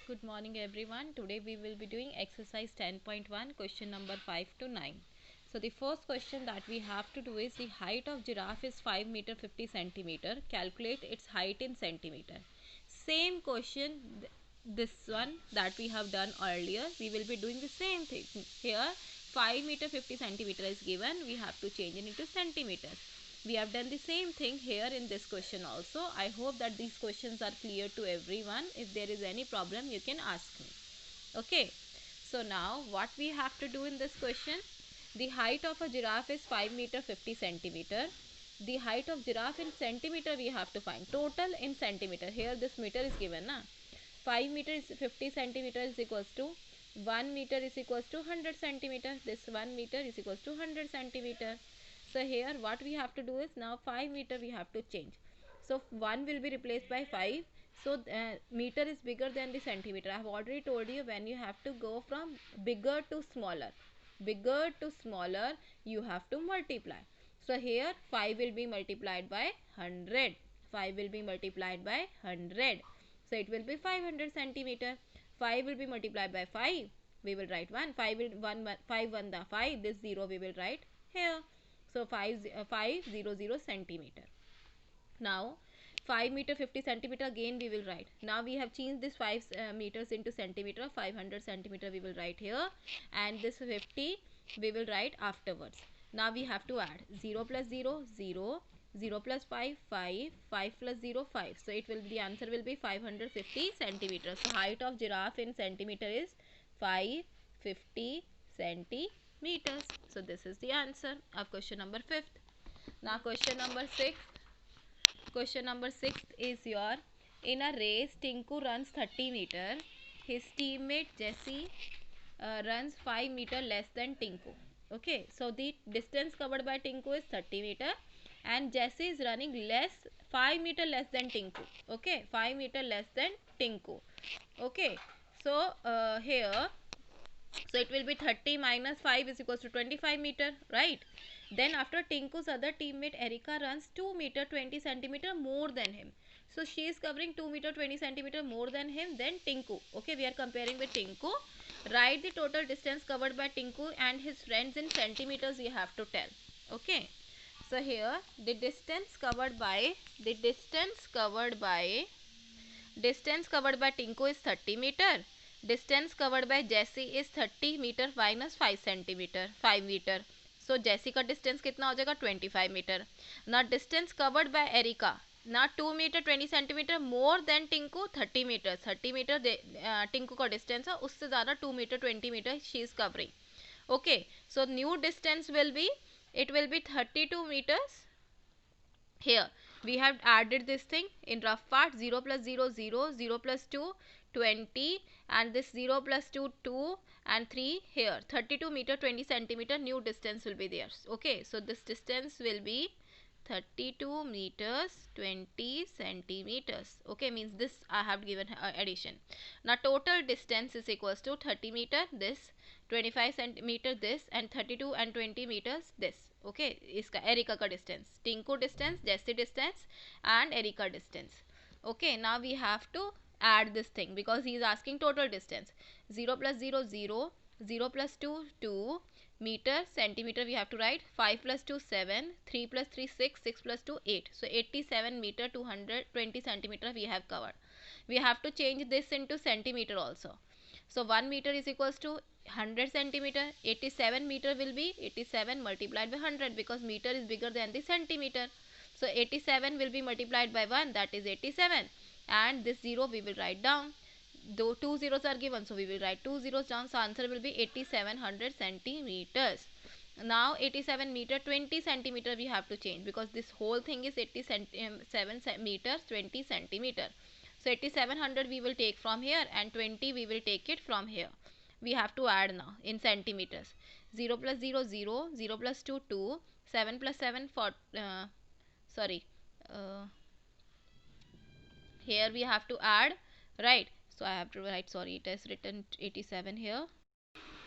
Good morning everyone. Today we will be doing exercise 10.1 question number 5 to 9. So the first question that we have to do is the height of giraffe is 5 meter 50 centimeter. Calculate its height in centimeter. Same question, this one that we have done earlier. We will be doing the same thing. Here 5 meter 50 centimeter is given. We have to change it into centimeters. We have done the same thing here in this question also. I hope that these questions are clear to everyone. If there is any problem, you can ask me. Okay, so now what we have to do in this question, the height of a giraffe is 5 meter 50 centimeter. The height of giraffe in centimeter we have to find, total in centimeter. Here this meter is given na. 5 meter is 50 centimeter is equals to 1 meter is equals to 100 centimeter. This 1 meter is equals to 100 centimeter. So here what we have to do is, now 5 meter we have to change. So 1 will be replaced by 5. So meter is bigger than the centimeter. I have already told you, when you have to go from bigger to smaller, you have to multiply. So here 5 will be multiplied by 100. 5 will be multiplied by 100. So it will be 500 centimeter. 5 will be multiplied by 5. We will write 1. 5 will 5 1 the 5. This 0 we will write here. So 500 centimeter. Now 5 meter 50 centimeter again we will write. Now we have changed this 5 meters into centimeter. 500 centimeter we will write here, and this 50 we will write afterwards. Now we have to add 0 plus 0 0, 0 plus 5 5, 5 plus 0 5. So it will be, the answer will be 550 centimeters. So height of giraffe in centimeter is 550 centimeters. So this is the answer of question number 5th. Now question number 6. Question number 6 is your, in a race Tinku runs 30 meter. His teammate Jesse runs 5 meter less than Tinku. Okay, so the distance covered by Tinku is 30 meter and Jesse is running 5 meter less than Tinku. Okay, 5 meter less than Tinku. Okay, so here, so it will be 30 minus 5 is equals to 25 meter, right? Then after Tinku's other teammate Erika runs 2 meter 20 centimeter more than him. So she is covering 2 meter 20 centimeter more than him than Tinku. Okay, we are comparing with Tinku. Write the total distance covered by Tinku and his friends in centimeters we have to tell. Okay. So here the distance covered by Tinku is 30 meter. Distance covered by Jesse is 30 meter minus 5 centimeter, 5 meter. So Jesse का distance कितना हो जाएगा 25 meter. Now distance covered by Erika, now 2 meter 20 centimeter more than Tinku 30 meter. 30 meter Tinku का distance है, उससे ज़्यादा 2 meter 20 meter she is covering. Okay, so new distance will be, it will be 32 meters. Here we have added this thing in rough part. 0 plus 0 0, 0 plus 2 20, and this 0 plus 2 2 and 3. Here 32 meter 20 centimeter new distance will be there. Okay, so this distance will be 32 meters 20 centimeters. Okay, means this I have given addition. Now total distance is equals to 30 meter this, 25 centimeter this, and 32 and 20 meters this. Okay, इसका Erica का distance, Tinku distance, Jessie distance and Erica distance. Okay, now we have to add this thing because he is asking total distance. 0 plus 0 0, 0 plus 2 2 meter, centimeter we have to write. 5 plus 2 7, 3 plus 3 6, 6 plus 2 8. So 87 meter 220 centimeter we have covered. We have to change this into centimeter also. So 1 meter is equals to 100 centimeter. 87 meter will be 87 multiplied by 100 because meter is bigger than the centimeter. So 87 will be multiplied by 1, that is 87, and this 0 we will write down. Though 2 zeros are given, so we will write 2 zeros down. So answer will be 8700 centimeters. Now 87 meter 20 centimeter we have to change because this whole thing is 87 meters 20 centimeter. So 8700 we will take from here and 20 we will take it from here. We have to add now in centimeters. 0 plus 0 0, 0 plus 2 2, 7 plus 7 4, here we have to add, right? So I have to write, sorry, it is written 87 here.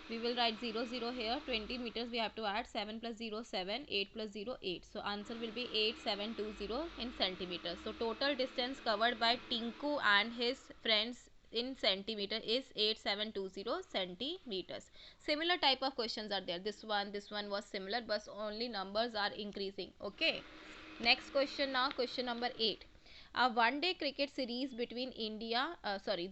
We will write 0 0 here. 20 meters we have to add. 7 plus 0 7, 8 plus 0 8. So answer will be 8720 in centimeters. So total distance covered by Tinku and his friends in centimeter is 8720 centimeters. Similar type of questions are there. This one was similar, but only numbers are increasing. Okay. Next question now, question number 8. A one-day cricket series between India,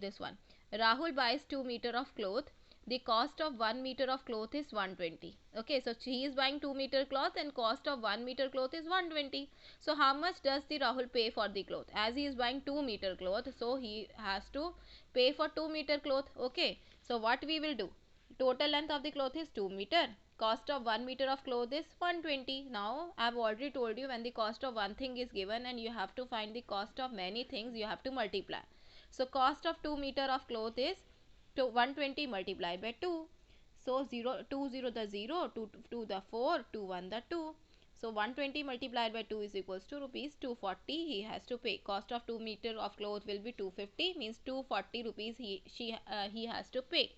this one. Rahul buys 2 meter of cloth. The cost of 1 meter of cloth is 120. Okay, so he is buying 2 meter cloth and cost of 1 meter cloth is 120. So how much does the Rahul pay for the cloth? As he is buying 2 meter cloth, so he has to pay for 2 meter cloth. Okay, so what we will do? Total length of the cloth is 2 meter. Cost of 1 meter of cloth is 120. Now I have already told you, when the cost of one thing is given and you have to find the cost of many things, you have to multiply. So cost of 2 meter of cloth is 120 multiplied by 2. So 0, 2 0 the 0, 2 2 the 4, 2 1 the 2. So 120 multiplied by 2 is equals to rupees 240 he has to pay. Cost of 2 meter of cloth will be 250, means 240 rupees he has to pay.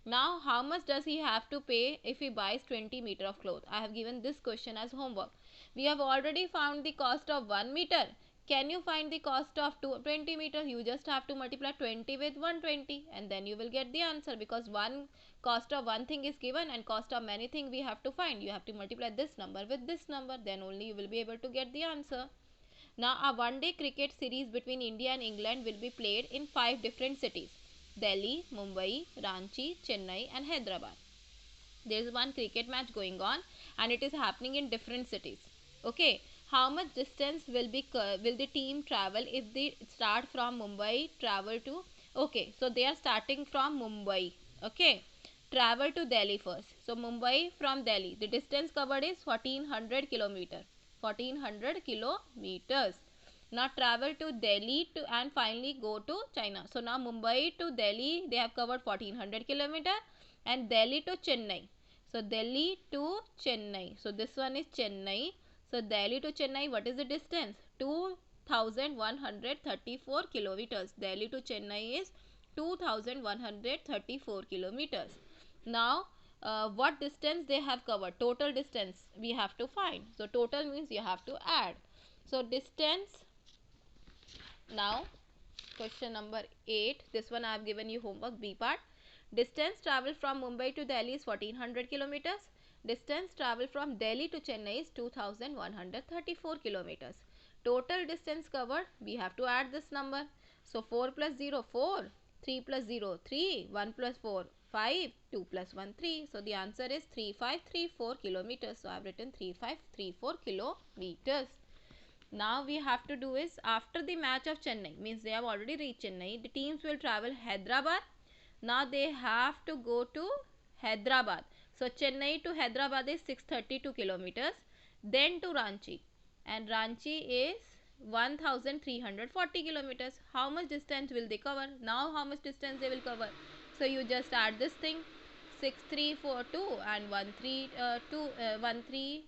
Now how much does he have to pay if he buys 20 meter of cloth? I have given this question as homework. We have already found the cost of 1 meter. Can you find the cost of 20 meter? You just have to multiply 20 with 120 and then you will get the answer, because one cost of one thing is given and cost of many things we have to find. You have to multiply this number with this number, then only you will be able to get the answer. Now a one-day cricket series between India and England will be played in 5 different cities: Delhi, Mumbai, Ranchi, Chennai and Hyderabad. There is one cricket match going on and it is happening in different cities. Okay, how much distance will the team travel if they start from Mumbai, travel to, okay, so they are starting from Mumbai. Okay, travel to Delhi first. So Mumbai from Delhi, the distance covered is 1400 kilometer. 1400 kilometers. Now travel to Delhi to and finally go to China. So now Mumbai to Delhi they have covered 1400 kilometer, and Delhi to Chennai. So Delhi to Chennai. So this one is Chennai. So Delhi to Chennai, what is the distance? 2134 kilometers. Delhi to Chennai is 2134 kilometers. Now what distance they have covered? Total distance we have to find. So total means you have to add. So distance. Now question number 8, this one I have given you homework, B part. Distance travel from Mumbai to Delhi is 1400 kilometers. Distance travel from Delhi to Chennai is 2134 kilometers. Total distance covered, we have to add this number. So 4 plus 0 4, 3 plus 0 3, 1 plus 4 5, 2 plus 1 3. So the answer is 3534 kilometers. So I have written 3534 kilometers. Now we have to do is, after the match of Chennai, means they have already reached Chennai, the teams will travel Hyderabad. Now they have to go to Hyderabad. So Chennai to Hyderabad is 632 kilometers. Then to Ranchi, and Ranchi is 1340 kilometers. How much distance will they cover? Now how much distance they will cover? So you just add this thing, 6342 and 1340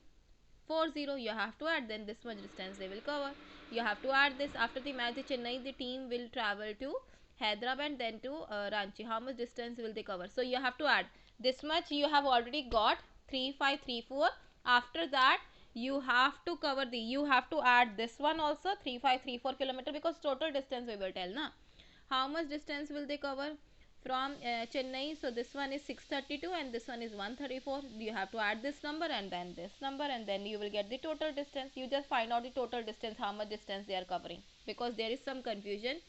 you have to add, then this much distance they will cover. You have to add this. After the match Chennai, the team will travel to Hyderabad and then to Ranchi. How much distance will they cover? So you have to add this much. You have already got 3534. After that you have to cover you have to add this one also, 3534 kilometer, because total distance we will tell na. How much distance will they cover from Chennai? So this one is 632 and this one is 134. You have to add this number and then this number, and then you will get the total distance. You just find out the total distance, how much distance they are covering, because there is some confusion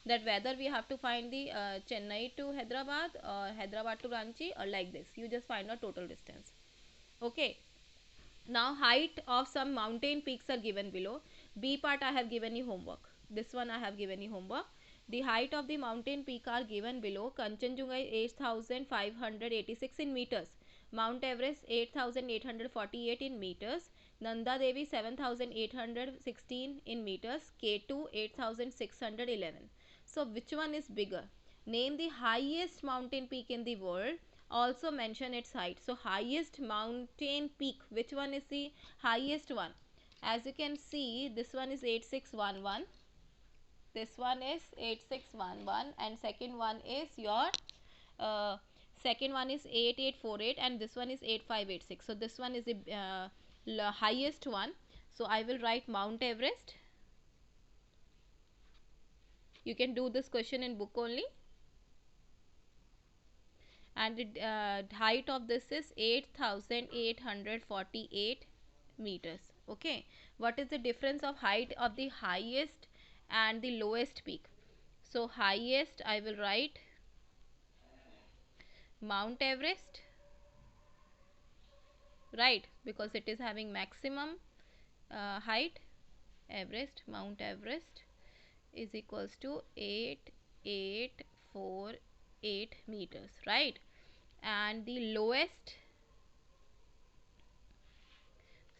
that whether we have to find the Chennai to Hyderabad or Hyderabad to Ranchi or like this. You just find out total distance. Okay. Now height of some mountain peaks are given below. B part I have given you homework. This one I have given you homework. The height of the mountain peak are given below. Kanchenjunga 8586 in meters. Mount Everest 8848 in meters. Nanda Devi 7816 in meters. K2 8611. So which one is bigger? Name the highest mountain peak in the world. Also mention its height. So highest mountain peak, which one is the highest one? As you can see, this one is 8611. This one is 8611 and second one is your second one is 8848 and this one is 8586. So this one is the highest one. So I will write Mount Everest. You can do this question in book only. and the height of this is 8848 meters. Okay, what is the difference of height of the highest and the lowest peak? So highest I will write Mount Everest, right, because it is having maximum height. Mount Everest is equals to 8848 meters, right? And the lowest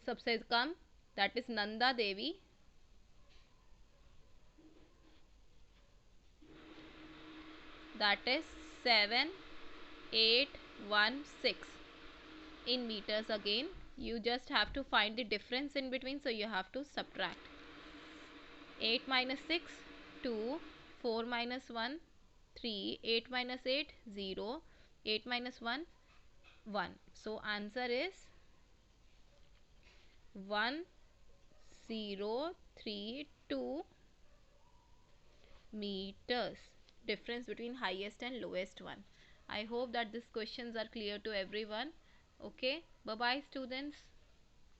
सबसे कम, that is Nanda Devi, that is 7816 in meters. Again you just have to find the difference in between, so you have to subtract 8 minus 6 2, 4 minus 1 3, 8 minus 8 0, 8 minus 1 1. So answer is 1032 meters difference between highest and lowest one. I hope that these questions are clear to everyone. Okay, bye bye students.